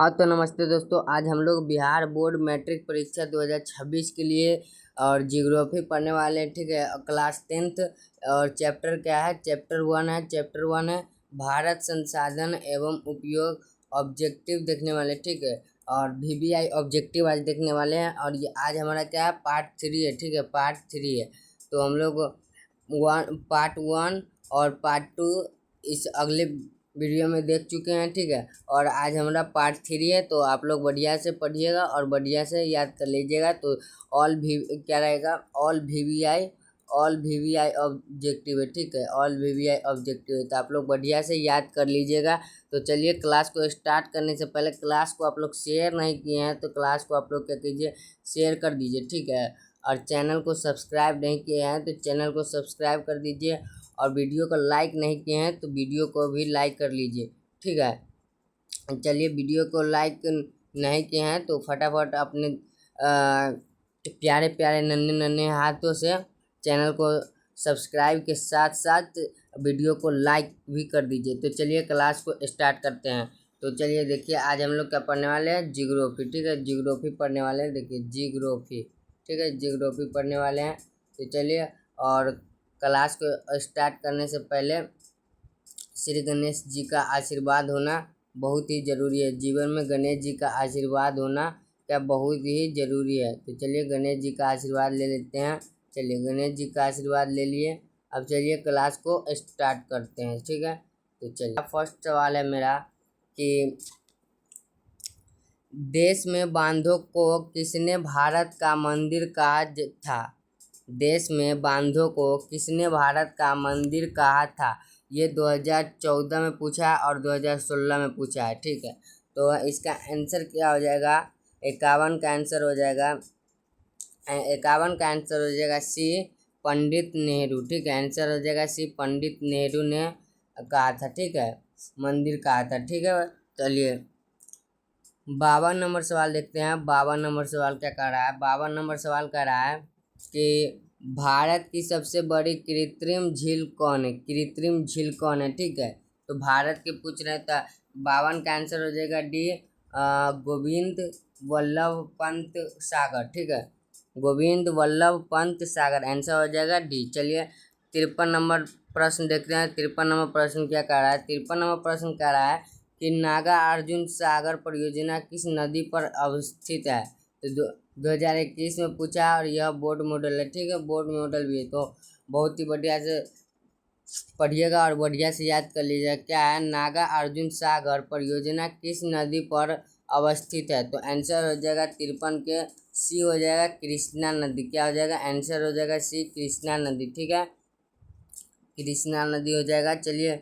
हाँ तो नमस्ते दोस्तों, आज हम लोग बिहार बोर्ड मैट्रिक परीक्षा 2026 के लिए और जियोग्राफी पढ़ने वाले हैं। ठीक है, क्लास 10th और चैप्टर क्या है? चैप्टर वन है भारत संसाधन एवं उपयोग ऑब्जेक्टिव देखने वाले। ठीक है, और VBI ऑब्जेक्टिव आज देखने वाले हैं। और ये आज हमारा क्या है? पार्ट 3 है। ठीक है, पार्ट 3 है। तो हम लोग पार्ट 1 और पार्ट 2 इस अगले वीडियो में देख चुके हैं। ठीक है, और आज हमारा पार्ट 3 है। तो आप लोग बढ़िया से पढ़िएगा और बढ़िया से याद कर लीजिएगा। तो क्या रहेगा? ऑल VBI ऑब्जेक्टिव है। ठीक है, ऑल VBI ऑब्जेक्टिव है, तो आप लोग बढ़िया से याद कर लीजिएगा। तो चलिए, क्लास को स्टार्ट करने से पहले क्लास को आप लोग शेयर नहीं किए हैं तो क्लास को आप लोग क्या कीजिए, शेयर कर दीजिए। ठीक है, और चैनल को सब्सक्राइब नहीं किए हैं तो चैनल को सब्सक्राइब कर दीजिए, और वीडियो को लाइक नहीं किए हैं तो वीडियो को भी लाइक कर लीजिए। ठीक है, चलिए, वीडियो को लाइक नहीं किए हैं तो फटाफट अपने प्यारे प्यारे नन्हे नन्हे हाथों से चैनल को सब्सक्राइब के साथ साथ वीडियो को लाइक भी कर दीजिए। तो चलिए, क्लास को स्टार्ट करते हैं। तो चलिए देखिए, आज हम लोग क्या पढ़ने वाले हैं? जियोग्राफी। ठीक है, जियोग्राफी पढ़ने वाले हैं। देखिए, जियोग्राफी। ठीक है, जियोग्राफी पढ़ने वाले हैं। तो चलिए, और क्लास को स्टार्ट करने से पहले श्री गणेश जी का आशीर्वाद होना बहुत ही ज़रूरी है। जीवन में गणेश जी का आशीर्वाद होना क्या बहुत ही ज़रूरी है। तो चलिए, गणेश जी का आशीर्वाद ले लेते हैं। चलिए, गणेश जी का आशीर्वाद ले लिए। अब चलिए, क्लास को स्टार्ट करते हैं। ठीक है, तो चलिए, फर्स्ट सवाल है मेरा कि देश में बांधों को किसने भारत का मंदिर कहा था? देश में बांधों को किसने भारत का मंदिर कहा था? ये 2014 में पूछा और 2016 में पूछा है। ठीक है, तो इसका आंसर क्या हो जाएगा? 51 का आंसर हो जाएगा 51 का आंसर हो जाएगा सी, पंडित नेहरू। ठीक है, आंसर हो जाएगा सी, पंडित नेहरू ने कहा था। ठीक है, मंदिर कहा था। ठीक है, चलिए 52 नंबर सवाल देखते हैं। 52 नंबर सवाल क्या कह रहा है? 52 नंबर सवाल कह रहा है कि भारत की सबसे बड़ी कृत्रिम झील कौन है? कृत्रिम झील कौन है? ठीक है, तो भारत के पूछ रहे तो 52 का आंसर हो जाएगा डी, गोविंद वल्लभ पंत सागर। ठीक है, गोविंद वल्लभ पंत सागर आंसर हो जाएगा डी। चलिए, 53 नंबर प्रश्न देखते हैं। 53 नंबर प्रश्न क्या कह रहा है? 53 नंबर प्रश्न कह रहा है कि नागार्जुन सागर परियोजना किस नदी पर अवस्थित है? तो 2021 में पूछा और यह बोर्ड मॉडल है। ठीक है, बोर्ड मॉडल भी है, तो बहुत ही बढ़िया से पढ़िएगा और बढ़िया से याद कर लीजिएगा। क्या है? नागार्जुन सागर परियोजना किस नदी पर अवस्थित है? तो आंसर हो जाएगा 53 के सी हो जाएगा, कृष्णा नदी। क्या हो जाएगा? आंसर हो जाएगा सी, कृष्णा नदी। ठीक है, कृष्णा नदी हो जाएगा। चलिए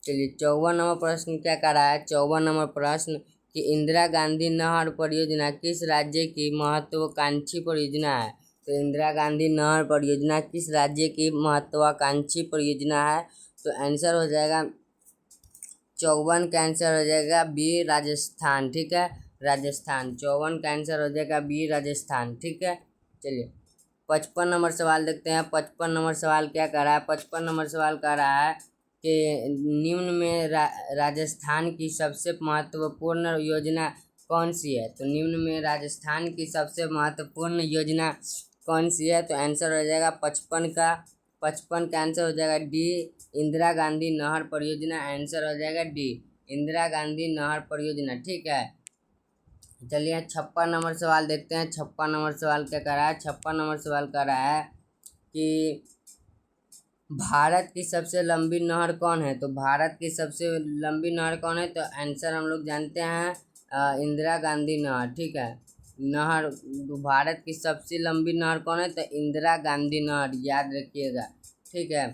54 नंबर प्रश्न क्या कर रहा है? 54 नंबर प्रश्न कि इंदिरा गांधी नहर परियोजना किस राज्य की महत्वाकांक्षी परियोजना है? तो इंदिरा गांधी नहर परियोजना किस राज्य की महत्वाकांक्षी परियोजना है? तो आंसर हो जाएगा 54 का आंसर हो जाएगा बी, राजस्थान। ठीक है, राजस्थान। 54 का आंसर हो जाएगा बी, राजस्थान। ठीक है, चलिए 55 नंबर सवाल देखते हैं। 55 नंबर सवाल क्या कर रहा है? 55 नंबर सवाल कर रहा है कि निम्न में राजस्थान की सबसे महत्वपूर्ण योजना कौन सी है? तो निम्न में राजस्थान की सबसे महत्वपूर्ण योजना कौन सी है? तो आंसर हो जाएगा 55 का आंसर हो जाएगा डी, इंदिरा गांधी नहर परियोजना। आंसर हो जाएगा डी, इंदिरा गांधी नहर परियोजना। ठीक है, चलिए 56 नंबर सवाल देखते हैं। 56 नंबर सवाल क्या कर रहा है? 56 नंबर सवाल कर रहा है कि भारत की सबसे लंबी नहर कौन है? तो भारत की सबसे लंबी नहर कौन है? तो आंसर हम लोग जानते हैं इंदिरा गांधी नहर। ठीक है, नहर, भारत की सबसे लंबी नहर कौन है? तो इंदिरा गांधी नहर, याद रखिएगा। ठीक है,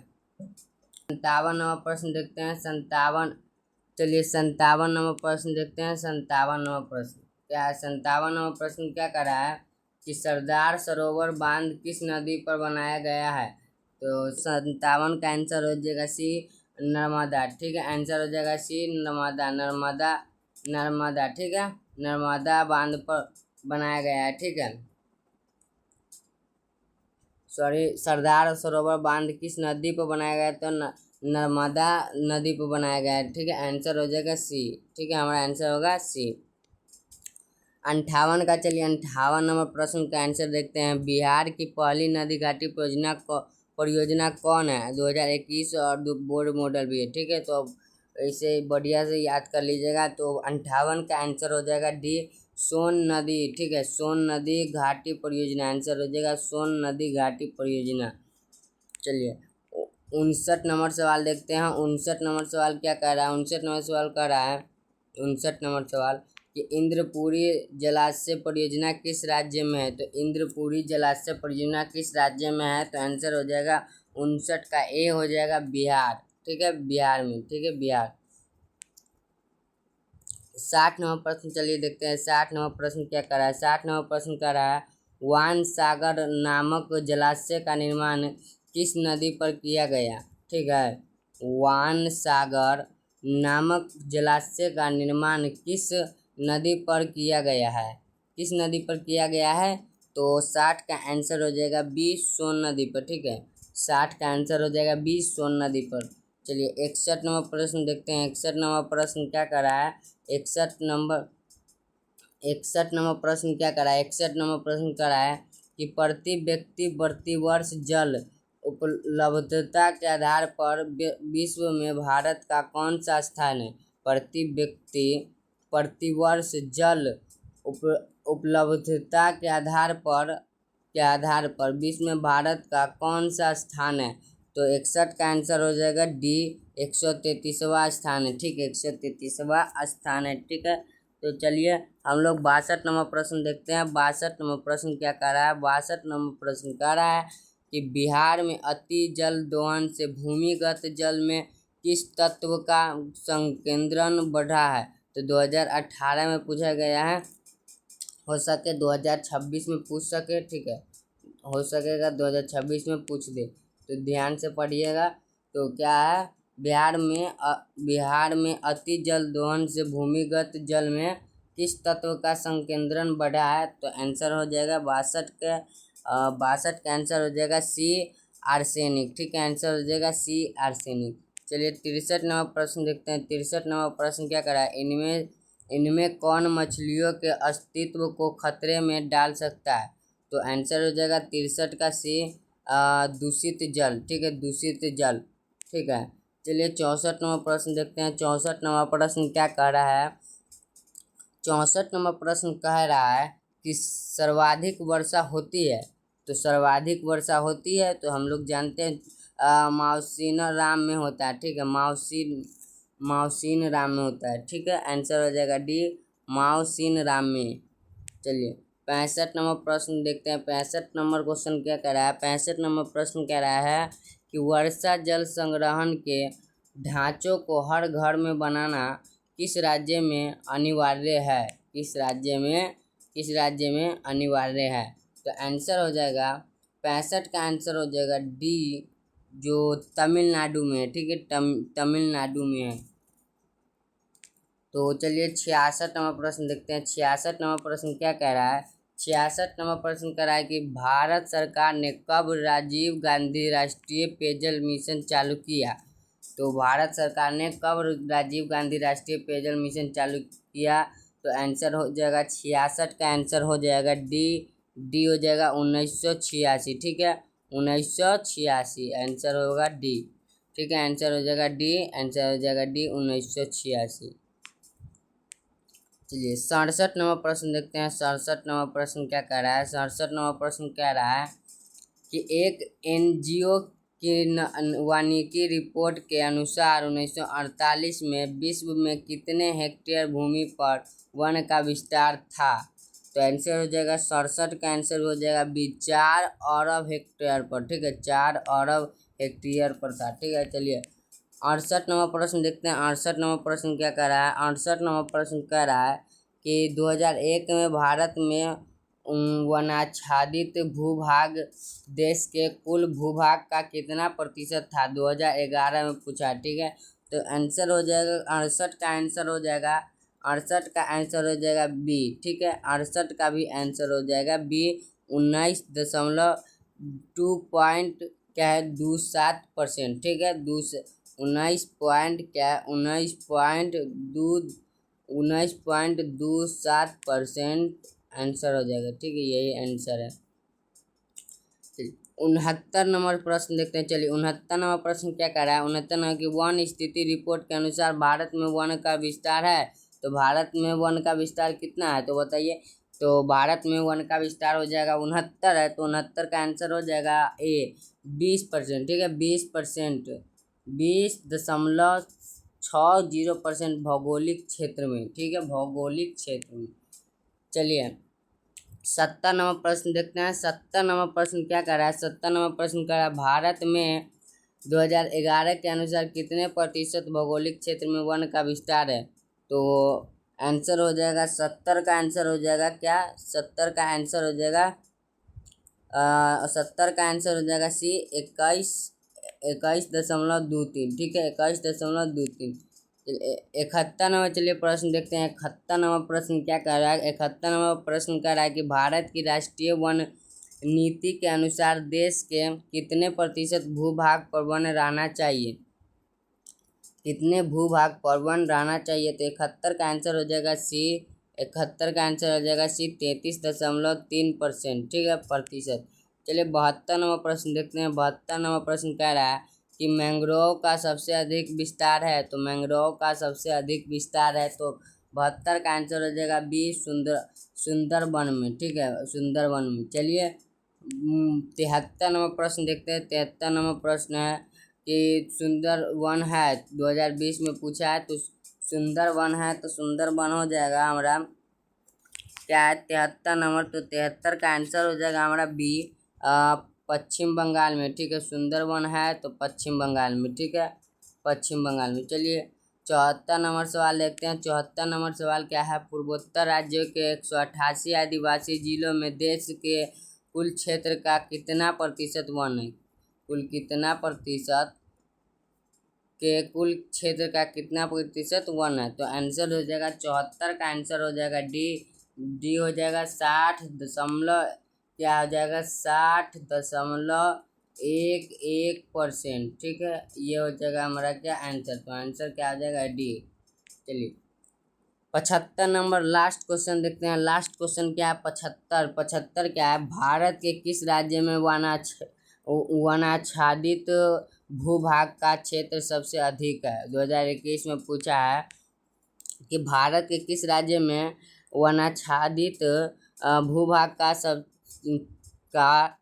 57 नंबर प्रश्न देखते हैं। 57, चलिए 57 नंबर प्रश्न देखते हैं। 57 नंबर प्रश्न क्या है? 57 नंबर प्रश्न क्या कर रहा है कि सरदार सरोवर बांध किस नदी पर बनाया गया है? तो 57 का आंसर हो जाएगा सी, नर्मदा। ठीक है, आंसर हो जाएगा सी, नर्मदा। नर्मदा। ठीक है, नर्मदा बांध पर बनाया गया है। ठीक है, सॉरी, सरदार सरोवर बांध किस नदी पर बनाया गया? तो नर्मदा नदी पर बनाया गया है। ठीक है, आंसर हो जाएगा सी। ठीक है, हमारा आंसर होगा सी। 58 का, चलिए 58 नंबर प्रश्न का आंसर देखते हैं। बिहार की पहली नदी घाटी परियोजना कौन है? 2021 और बोर्ड मॉडल भी है। ठीक है, तो अब इसे बढ़िया से याद कर लीजिएगा। तो 58 का आंसर हो जाएगा डी, सोन नदी। ठीक है, सोन नदी घाटी परियोजना आंसर हो जाएगा, सोन नदी घाटी परियोजना। चलिए 59 नंबर सवाल देखते हैं। 59 नंबर सवाल क्या कह रहा है? 59 नंबर सवाल कह रहा है, 59 नंबर सवाल कि इंद्रपुरी जलाशय परियोजना किस राज्य में है? तो इंद्रपुरी जलाशय परियोजना किस राज्य में है? तो आंसर हो जाएगा 59 का ए हो जाएगा बिहार। ठीक है, बिहार में। ठीक है, बिहार। 60 नंबर प्रश्न चलिए देखते हैं। 60 नंबर प्रश्न क्या कर रहा है? 60 नंबर प्रश्न कर रहा है, वान सागर नामक जलाशय का निर्माण किस नदी पर किया गया? ठीक है, वान सागर नामक जलाशय का निर्माण किस नदी पर किया गया है? किस नदी पर किया गया है? तो 60 का आंसर हो जाएगा बी, सोन नदी पर। ठीक है, 60 का आंसर हो जाएगा बी, सोन नदी पर। चलिए 61 नंबर प्रश्न देखते हैं। 61 नंबर प्रश्न क्या कर रहा है? 61 नंबर प्रश्न क्या करा है? 61 नंबर प्रश्न करा है कि प्रति व्यक्ति प्रति वर्ष जल उपलब्धता के आधार पर विश्व में भारत का कौन सा स्थान है? प्रति व्यक्ति प्रति वर्ष जल उपलब्धता के आधार पर विश्व में भारत का कौन सा स्थान है? तो 61 का आंसर हो जाएगा डी, 133वां स्थान है। ठीक है, 133वां स्थान है। ठीक है, तो चलिए हम लोग 62 नंबर प्रश्न देखते हैं। 62 नंबर प्रश्न क्या कह रहा है? 62 नंबर प्रश्न कह रहा है कि बिहार में अति जल दोहन से भूमिगत जल में किस तत्व का संकेंद्रण बढ़ा है? तो 2018 में पूछा गया है, हो सके 2026 में पूछ सके। ठीक है, हो सकेगा 2026 में पूछ दे, तो ध्यान से पढ़िएगा। तो क्या है? बिहार में अति जल दोहन से भूमिगत जल में किस तत्व का संकेंद्रण बढ़ा है? तो आंसर हो जाएगा 62 का 62 का आंसर हो जाएगा सी, आर्सेनिक। ठीक है, आंसर हो जाएगा सी, आर्सेनिक। चलिए 63 नंबर प्रश्न देखते हैं। 63 नंबर प्रश्न क्या करा है? इनमें कौन मछलियों के अस्तित्व को खतरे में डाल सकता है? तो आंसर हो जाएगा 63 का सी, दूषित जल। ठीक है, दूषित जल। ठीक है, चलिए 64 नंबर प्रश्न देखते हैं। 64 नंबर प्रश्न क्या कह रहा है? 64 नंबर प्रश्न कह रहा है कि सर्वाधिक वर्षा होती है। तो सर्वाधिक वर्षा होती है तो हम लोग जानते हैं मावसीन राम में होता है। ठीक है, मावसीन राम में होता है। ठीक है, आंसर हो जाएगा डी, मावसीन राम में। चलिए 65 नंबर प्रश्न देखते हैं। 65 नंबर क्वेश्चन क्या कह रहा है? 65 नंबर प्रश्न कह रहा है कि वर्षा जल संग्रहण के ढांचों को हर घर में बनाना किस राज्य में अनिवार्य है? किस राज्य में अनिवार्य है? तो आंसर हो जाएगा 65 का आंसर हो जाएगा डी, जो तमिलनाडु में है। ठीक है, तमिलनाडु में है। तो चलिए 66 नंबर प्रश्न देखते हैं। 66 नंबर प्रश्न क्या कह रहा है? 66 नंबर प्रश्न कह रहा है कि भारत सरकार ने कब राजीव गांधी राष्ट्रीय पेयजल मिशन चालू किया? तो भारत सरकार ने कब राजीव गांधी राष्ट्रीय पेयजल मिशन चालू किया? तो आंसर हो जाएगा 66 का आंसर हो जाएगा डी, डी हो जाएगा 1986। ठीक है, 1986 आंसर होगा डी। ठीक है, आंसर हो जाएगा डी, आंसर हो जाएगा डी 1986। चलिए 67 नंबर प्रश्न देखते हैं। 67 नंबर प्रश्न क्या कह रहा है? 67 नंबर प्रश्न कह रहा है कि एक एनजीओ की वानिकी रिपोर्ट के अनुसार 1948 में विश्व में कितने हेक्टेयर भूमि पर वन का विस्तार था? तो आंसर हो जाएगा 67 का आंसर हो जाएगा बी, 4 अरब हेक्टेयर पर। ठीक है, 4 अरब हेक्टेयर पर था। ठीक है, चलिए 68 नंबर प्रश्न देखते हैं। 68 नंबर प्रश्न क्या कह रहा है? 68 नंबर प्रश्न कह रहा है कि 2001 में भारत में वनाच्छादित भूभाग देश के कुल भूभाग का कितना प्रतिशत था? 2011 में पूछा। ठीक है, तो आंसर हो जाएगा 68 का आंसर हो जाएगा 68 का आंसर हो जाएगा बी। ठीक है, 68 का भी आंसर हो जाएगा बी, 19.2 पॉइंट क्या है 27%। ठीक है, 19.27% आंसर हो जाएगा। ठीक है, यही आंसर है। 69 नंबर प्रश्न देखते हैं। चलिए 69 नंबर प्रश्न क्या कह रहा है। 69 नंबर की वन स्थिति रिपोर्ट के अनुसार भारत में वन का विस्तार है। तो भारत में वन का विस्तार कितना है तो बताइए। तो भारत में वन का विस्तार हो जाएगा 69 है, तो 69 का आंसर हो जाएगा ए 20%। ठीक है, 20%, 20.60% भौगोलिक क्षेत्र में। ठीक है, भौगोलिक क्षेत्र में। चलिए 70 नंबर प्रश्न देखते हैं। 70 नंबर प्रश्न क्या कर रहा है। 70 नंबर प्रश्न कर रहा है भारत में 2011 के अनुसार कितने प्रतिशत भौगोलिक क्षेत्र में वन का विस्तार है। तो आंसर हो जाएगा 70 का आंसर हो जाएगा क्या, 70 का आंसर हो जाएगा 70 का आंसर हो जाएगा सी 21.23। ठीक है, 21.23। 71 नंबर चलिए प्रश्न देखते हैं। 71 नंबर प्रश्न क्या कह रहा है। 71 नंबर प्रश्न कह रहा है कि भारत की राष्ट्रीय वन नीति के अनुसार देश के कितने प्रतिशत भूभाग पर वन रहना चाहिए। कितने भूभाग पर वन रहना चाहिए। तो 71 का आंसर हो जाएगा सी 71 का आंसर हो जाएगा सी 33.3%। ठीक है, प्रतिशत। चलिए 72 नंबर प्रश्न देखते हैं। 72 नंबर प्रश्न कह रहा है कि मैंग्रोव का सबसे अधिक विस्तार है। तो मैंग्रोव का सबसे अधिक विस्तार है, तो 72 का आंसर हो जाएगा बी सुंदरवन में। ठीक है, सुंदरवन में। चलिए 73 नंबर प्रश्न देखते हैं। 73 नंबर प्रश्न है कि सुंदरवन है 2020 में पूछा है। तो सुंदरवन है, तो सुंदरवन हो जाएगा हमारा क्या है 73 नंबर। तो 73 का आंसर हो जाएगा हमारा बी पश्चिम बंगाल में। ठीक है, सुंदरवन है तो पश्चिम बंगाल में। ठीक है, पश्चिम बंगाल में। चलिए 74 नंबर सवाल देखते हैं। 74 नंबर सवाल क्या है। पूर्वोत्तर राज्यों के 188 आदिवासी जिलों में देश के कुल क्षेत्र का कितना प्रतिशत वन है। कुल कितना प्रतिशत के कुल क्षेत्र का कितना प्रतिशत वन है। तो आंसर हो जाएगा 74 का आंसर हो जाएगा डी हो जाएगा 60 क्या हो जाएगा 60.11%। ठीक है, ये हो जाएगा हमारा क्या आंसर। तो आंसर क्या हो जाएगा डी। चलिए 75 नंबर लास्ट क्वेश्चन देखते हैं। लास्ट क्वेश्चन क्या है 75 क्या है। भारत के किस राज्य में वनाच्छादित भूभाग का क्षेत्र सबसे अधिक है। 2021 में पूछा है कि भारत के किस राज्य में वनाच्छादित भूभाग का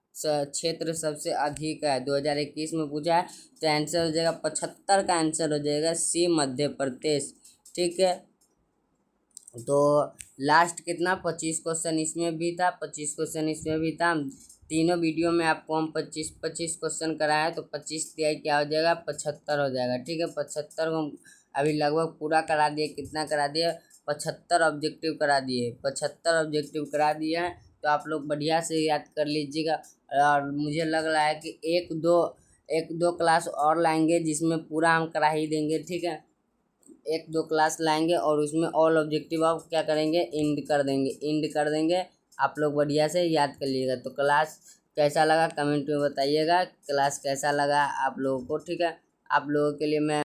क्षेत्र सबसे अधिक है। 2021 में पूछा है। तो आंसर हो जाएगा 75 का आंसर हो जाएगा सी मध्य प्रदेश। ठीक है, तो लास्ट कितना 25 क्वेश्चन इसमें भी था, 25 क्वेश्चन इसमें भी था। तीनों वीडियो में आपको हम 25 क्वेश्चन कराए, तो 25 तिहाई क्या हो जाएगा 75 हो जाएगा। ठीक है, 75 को अभी लगभग पूरा करा दिए। कितना करा दिए 75 ऑब्जेक्टिव करा दिए। 75 ऑब्जेक्टिव करा दिए हैं, तो आप लोग बढ़िया से याद कर लीजिएगा। और मुझे लग रहा है कि एक दो क्लास और लाएंगे जिसमें पूरा हम करा ही देंगे। ठीक है, 1-2 क्लास लाएंगे और उसमें ऑल ऑब्जेक्टिव आप क्या करेंगे इंड कर देंगे। आप लोग बढ़िया से याद कर लीजिएगा। तो क्लास कैसा लगा कमेंट में बताइएगा। क्लास कैसा लगा आप लोगों को। ठीक है, आप लोगों के लिए मैं